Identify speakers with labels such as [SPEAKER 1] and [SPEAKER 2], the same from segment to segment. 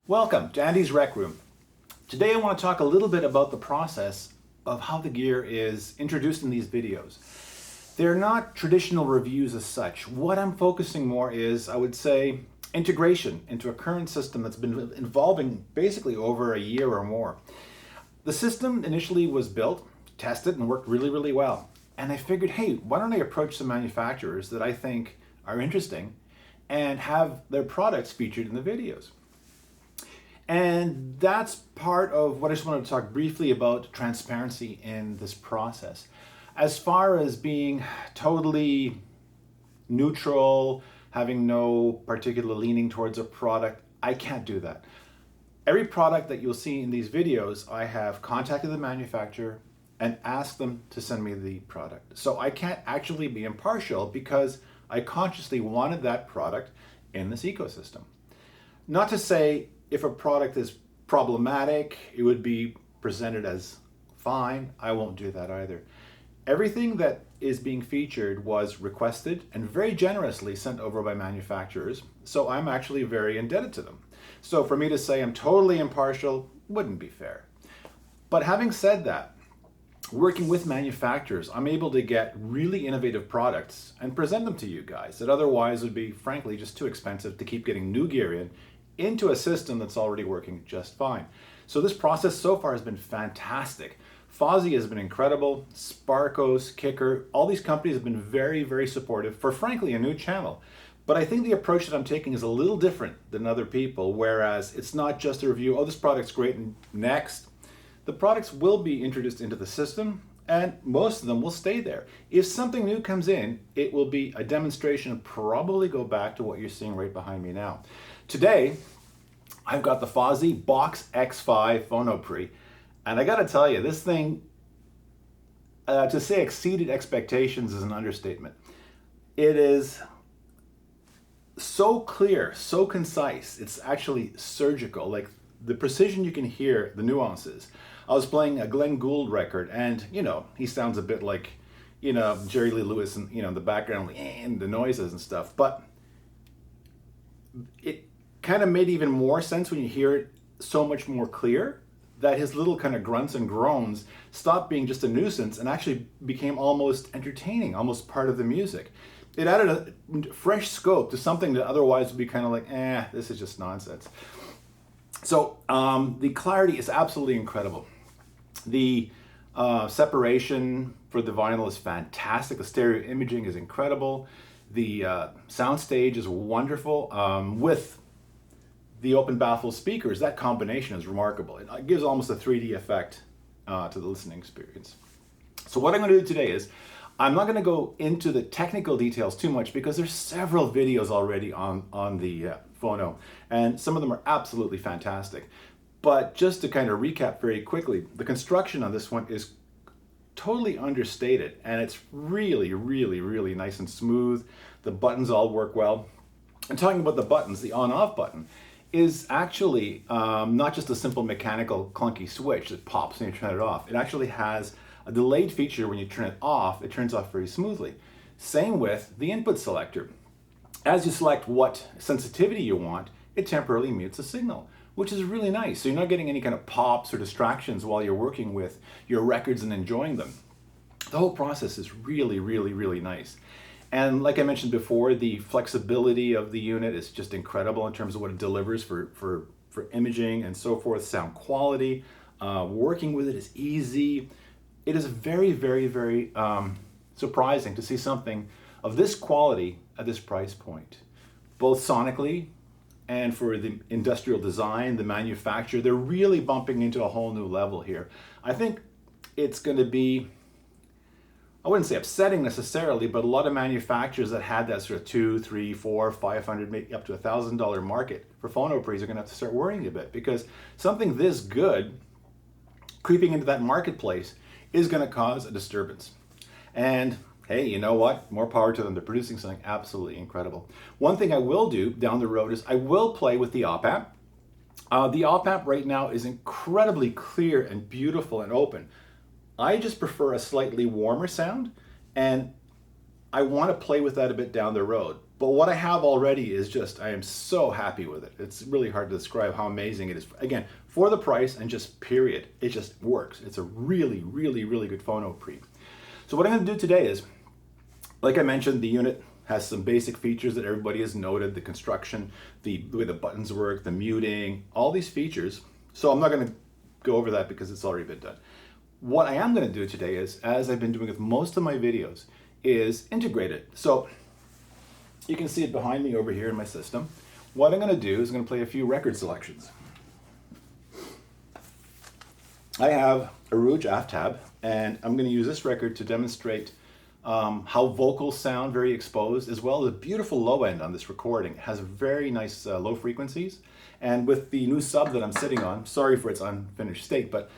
[SPEAKER 1] Welcome to Andy's Rec Room. Today I want to talk a little bit about the process of how the gear is introduced in these videos. They're not traditional reviews as such. What I'm focusing more is, I would say, integration into a current system that's been evolving basically over a year or more. The system initially was built, tested, and worked really, really well. And I figured, hey, why don't I approach some manufacturers that I think are interesting and have their products featured in the videos. And that's part of what I just wanted to talk briefly about transparency in this process. As far as being totally neutral, having no particular leaning towards a product, I can't do that. Every product that you'll see in these videos, I have contacted the manufacturer and asked them to send me the product. So I can't actually be impartial because I consciously wanted that product in this ecosystem. Not to say if a product is problematic, it would be presented as fine. I won't do that either. Everything that is being featured was requested and very generously sent over by manufacturers, so I'm actually very indebted to them. So for me to say I'm totally impartial wouldn't be fair. But having said that, working with manufacturers, I'm able to get really innovative products and present them to you guys that otherwise would be, frankly, just too expensive to keep getting new gear into a system that's already working just fine. So this process so far has been fantastic. Fosi has been incredible, Sparkos, Kicker, all these companies have been very, very supportive for, frankly, a new channel. But I think the approach that I'm taking is a little different than other people, whereas it's not just a review, oh, this product's great, and next. The products will be introduced into the system, and most of them will stay there. If something new comes in, it will be a demonstration and probably go back to what you're seeing right behind me now. Today, I've got the Fosi Box X5 phono pre, and I gotta tell you, this thing, to say exceeded expectations is an understatement. It is so clear, so concise, it's actually surgical. Like the precision you can hear, the nuances. I was playing a Glenn Gould record, and he sounds a bit like, Jerry Lee Lewis, and in the background, and the noises and stuff. But it kind of made even more sense when you hear it so much more clear that his little kind of grunts and groans stopped being just a nuisance and actually became almost entertaining, almost part of the music. It added a fresh scope to something that otherwise would be kind of like, this is just nonsense. So the clarity is absolutely incredible. The separation for the vinyl is fantastic. The stereo imaging is incredible. The soundstage is wonderful. With the open baffle speakers, that combination is remarkable. It gives almost a 3D effect to the listening experience. So what I'm going to do today is, I'm not going to go into the technical details too much because there's several videos already on the phono, and some of them are absolutely fantastic. But just to kind of recap very quickly, the construction on this one is totally understated, and it's really, really, really nice and smooth. The buttons all work well. And talking about the buttons, the on-off button is actually not just a simple mechanical clunky switch that pops when you turn it off. It actually has a delayed feature. When you turn it off, it turns off very smoothly. Same with the input selector. As you select what sensitivity you want, it temporarily mutes the signal, which is really nice. So you're not getting any kind of pops or distractions while you're working with your records and enjoying them. The whole process is really, really, really nice. And like I mentioned before, the flexibility of the unit is just incredible in terms of what it delivers for imaging and so forth, sound quality. Working with it is easy. It is very, very, very surprising to see something of this quality at this price point. Both sonically and for the industrial design, the manufacturer, they're really bumping into a whole new level here. I think it's going to be, I wouldn't say upsetting necessarily, but a lot of manufacturers that had that sort of $200, $300, $400, $500, maybe up to $1,000 market for phono pre's are going to have to start worrying a bit, because something this good creeping into that marketplace is going to cause a disturbance. And hey, you know what? More power to them. They're producing something absolutely incredible. One thing I will do down the road is I will play with the op amp. The op amp right now is incredibly clear and beautiful and open. I just prefer a slightly warmer sound, and I want to play with that a bit down the road. But what I have already is just, I am so happy with it. It's really hard to describe how amazing it is. Again, for the price and just period, it just works. It's a really, really, really good phono pre. So what I'm gonna do today is, like I mentioned, the unit has some basic features that everybody has noted, the construction, the way the buttons work, the muting, all these features. So I'm not gonna go over that because it's already been done. What I am gonna do today is, as I've been doing with most of my videos, is integrate it. So you can see it behind me over here in my system. What I'm gonna do is I'm gonna play a few record selections. I have Arooj Aftab, and I'm gonna use this record to demonstrate how vocals sound very exposed, as well as a beautiful low end on this recording. It has very nice low frequencies. And with the new sub that I'm sitting on, sorry for its unfinished state, but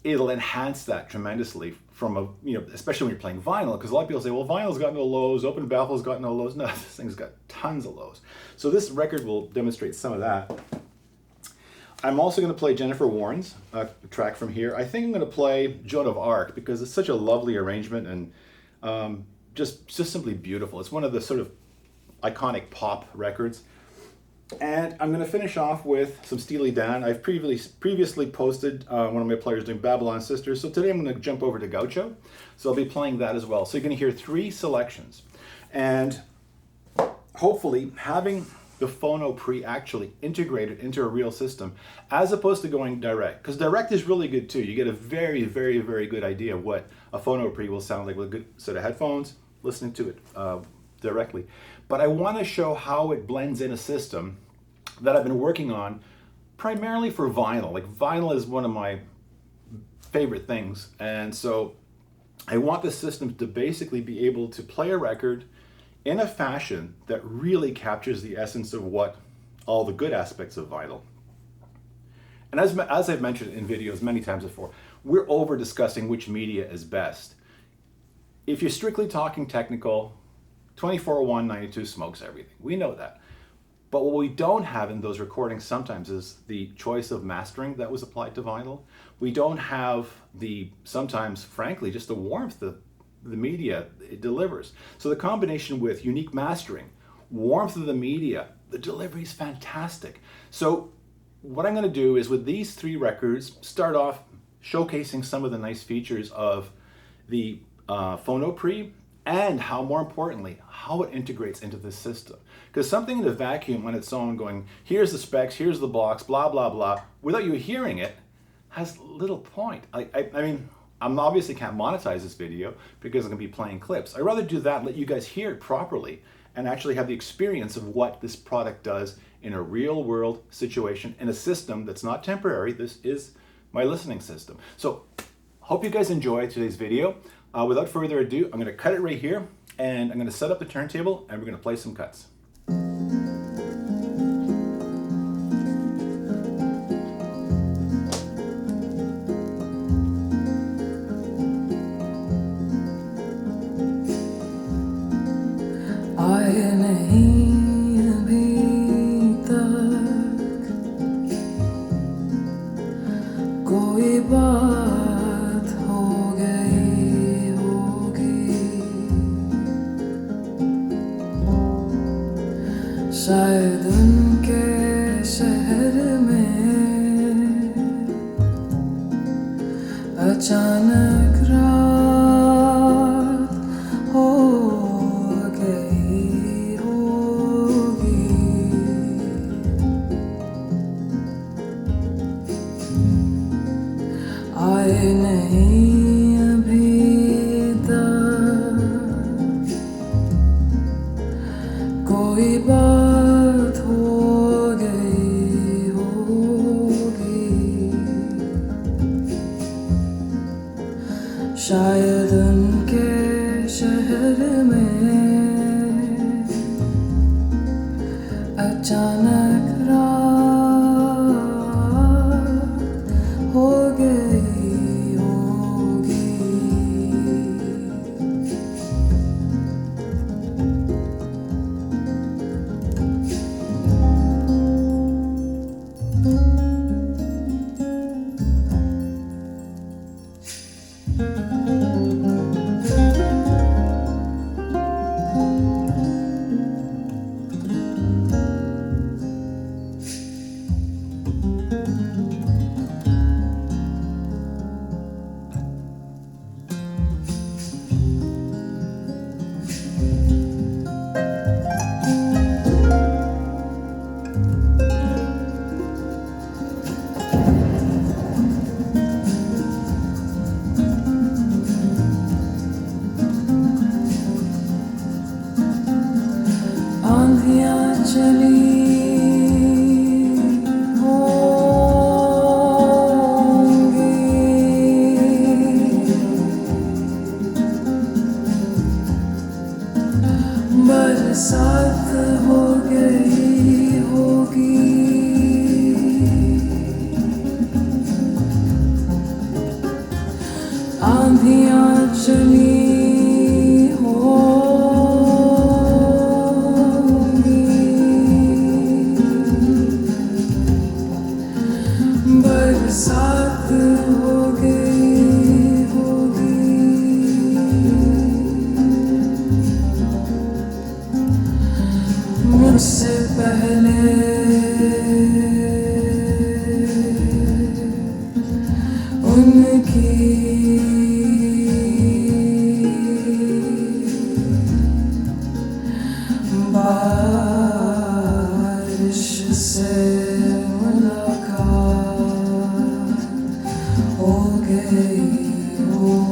[SPEAKER 1] it'll enhance that tremendously from a, especially when you're playing vinyl, because a lot of people say, well, vinyl's got no lows, open baffle's got no lows. No, this thing's got tons of lows. So this record will demonstrate some of that. I'm also going to play Jennifer Warren's track from here. I think I'm going to play Joan of Arc because it's such a lovely arrangement and just simply beautiful. It's one of the sort of iconic pop records. And I'm going to finish off with some Steely Dan. I've previously posted one of my players doing Babylon Sisters, so today I'm going to jump over to Gaucho. So I'll be playing that as well. So you're going to hear 3 selections. And hopefully having the phono pre actually integrated into a real system, as opposed to going direct. Because direct is really good too. You get a very, very, very good idea of what a phono pre will sound like with a good set of headphones, listening to it directly. But I want to show how it blends in a system that I've been working on primarily for vinyl. Like vinyl is one of my favorite things. And so I want the system to basically be able to play a record in a fashion that really captures the essence of what all the good aspects of vinyl. And as I've mentioned in videos many times before, we're over discussing which media is best. If you're strictly talking technical, 240192 smokes everything. We know that. But what we don't have in those recordings sometimes is the choice of mastering that was applied to vinyl. We don't have sometimes, frankly, just the warmth of the media it delivers. So the combination with unique mastering, warmth of the media, the delivery is fantastic. So what I'm going to do is with these 3 records, start off showcasing some of the nice features of the phono pre, and how, more importantly, how it integrates into the system. Because something in a vacuum on its own going, here's the specs, here's the box, blah, blah, blah, without you hearing it, has little point. I mean, I'm obviously can't monetize this video because I'm gonna be playing clips. I'd rather do that, let you guys hear it properly and actually have the experience of what this product does in a real world situation, in a system that's not temporary. This is my listening system. So hope you guys enjoy today's video. Without further ado, I'm gonna cut it right here and I'm gonna set up the turntable and we're gonna play some cuts.
[SPEAKER 2] आए नहीं अभी तक कोई बात हो गई होगी, शायद उनके शहर में अचानक रात हो नहीं अभी तक कोई बात हो गई होगी, शायद उनके शहर में अचानक रात हो गई होगी। रजनी होगी बरसात हो गई होगी मुझसे पहले उनकी बारिश से मुलाकात हो गई होगी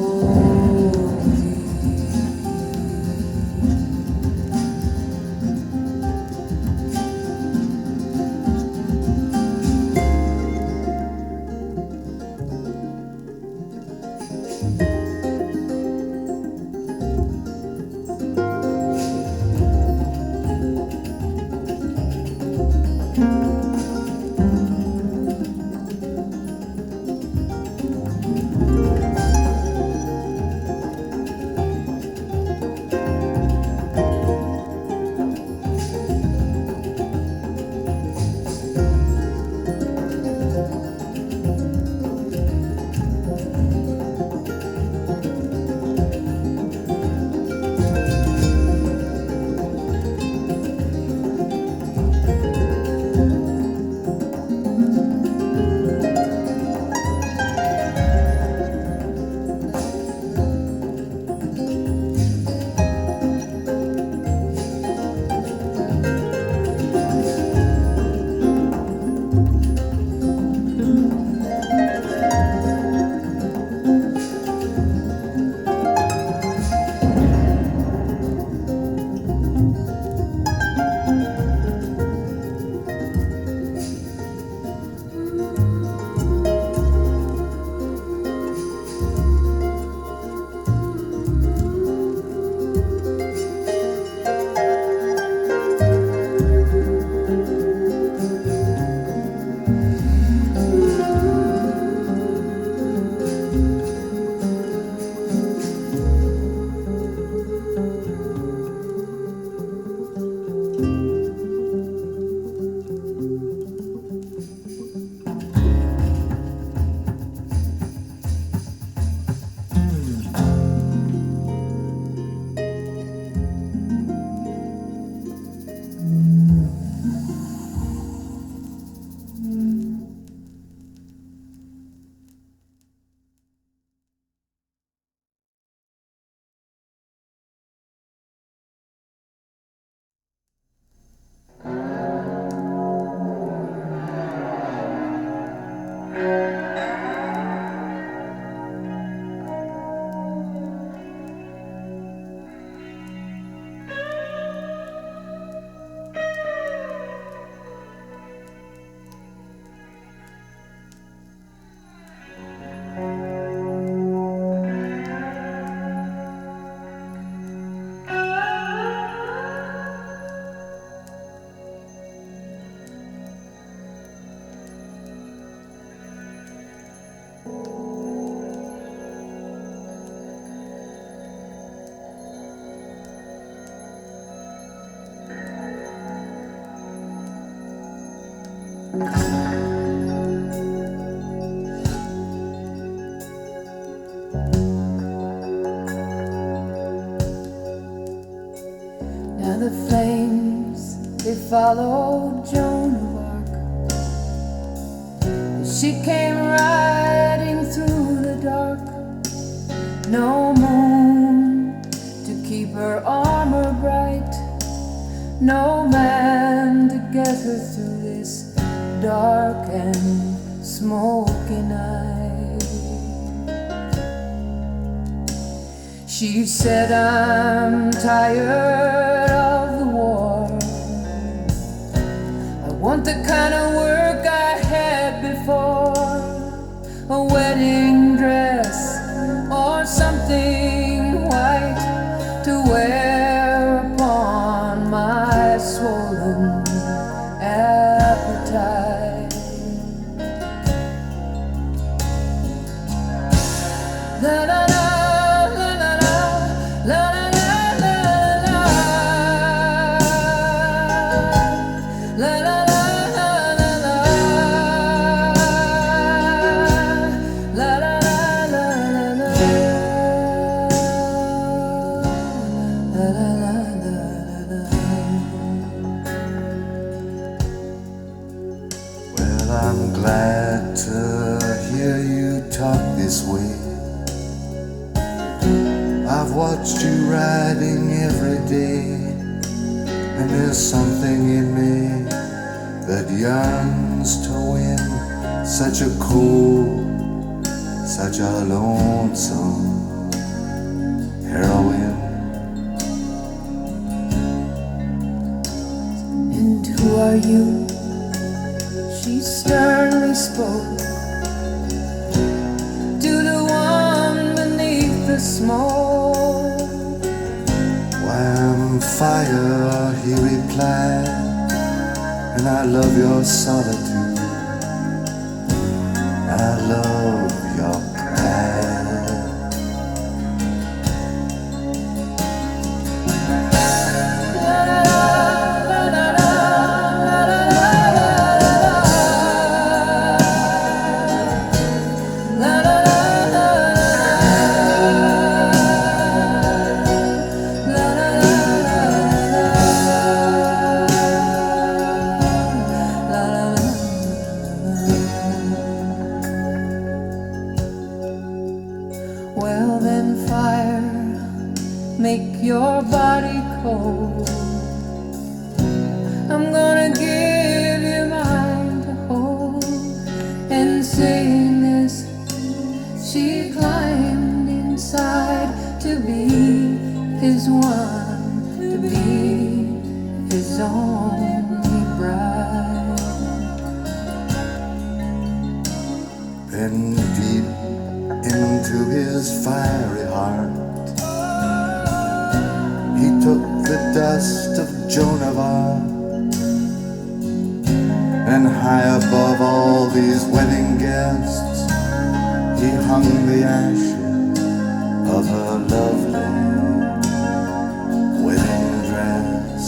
[SPEAKER 3] Now the flames, they followed Joan of Arc. She came riding through the dark. No moon to keep her armor bright. No man to get her through this dark and smoky night. She said, I'm tired of the war. I want the kind of work I had before. A wedding dress or something white to wear upon my swollen appetite. La la la la la.
[SPEAKER 4] I'm glad to hear you talk this way. I've watched you riding every day, and there's something in me that yearns to win such a cold, such a lonesome heroine.
[SPEAKER 3] And who are you? She sternly spoke to the one beneath the smoke.
[SPEAKER 4] Why, I'm fire, he replied, and I love your solitude. I love your pride.
[SPEAKER 3] Well then, fire, make your body cold. I'm gonna give you mine to hold. And saying this, she climbed inside to be his one, to be his only bride.
[SPEAKER 4] Then deep into his fiery heart, he took the dust of Joan of Arc, and high above all these wedding guests, he hung the ashes of her lovely wedding dress.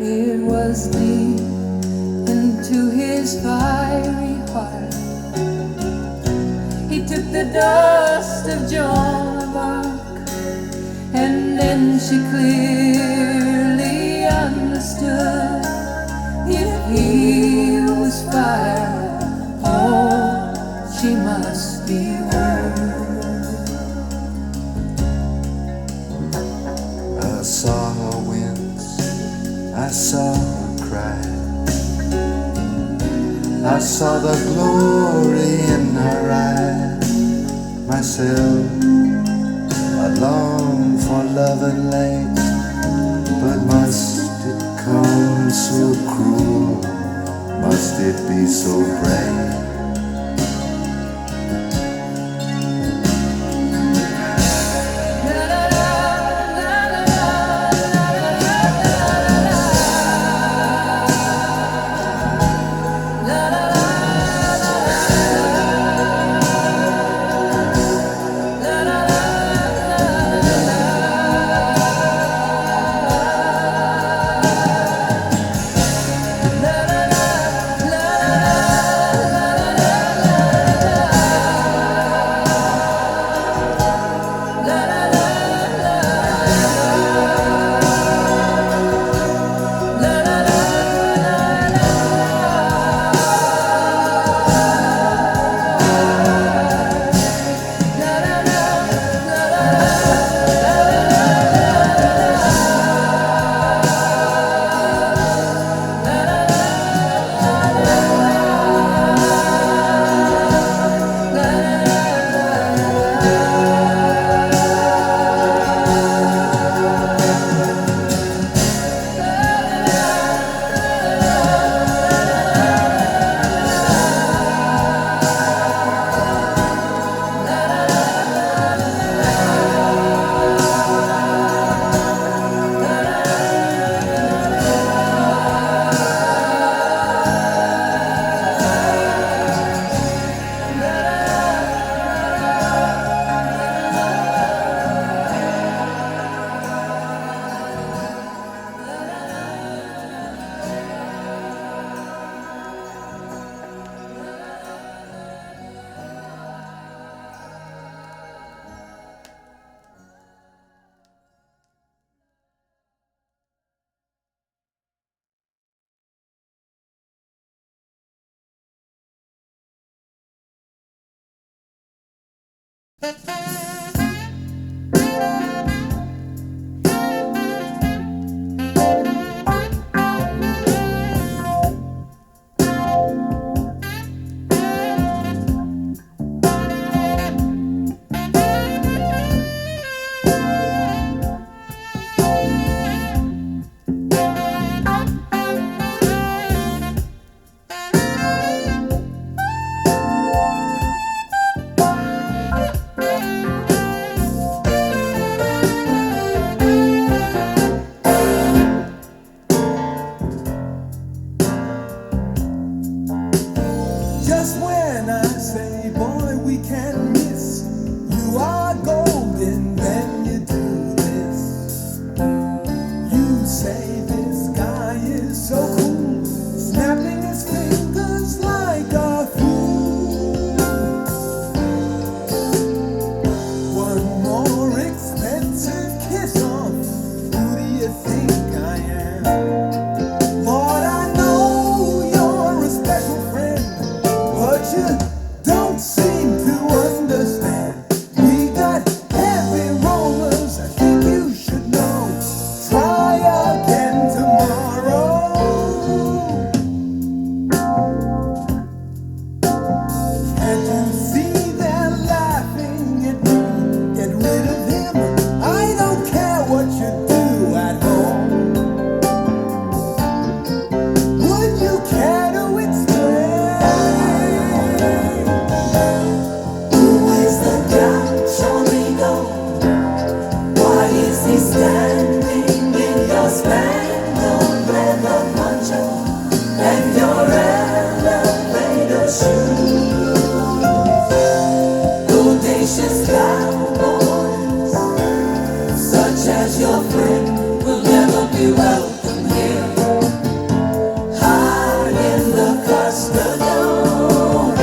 [SPEAKER 3] It was deep into his fiery heart. He took the dust of Joan of Arc, and then she clearly understood. If he was fire, oh, she must be wood.
[SPEAKER 4] I saw her wince, I saw her cry, I saw the glory in her eyes. Myself, I long for love and light, but must it come so cruel? Must it be so bright?
[SPEAKER 2] Just when I say, boy, we can't miss, you are golden, then you do this. You say this guy is so cool, snapping his fingers like a fool. One more expensive kiss off, who do you think I am? Lord, I know you're a special friend, but you don't seem to understand. We got heavy rollers, I think you should know. Try again tomorrow. Can't you see they're laughing at me? Get rid of him, I don't care what you do at home. Would you care to explain? Who is the Gaucho amigo? Why is he standing in your spangled leather poncho and your elevator shoes? Audacious cowboys, such as your friend, will never be welcome here. High in the custard dome.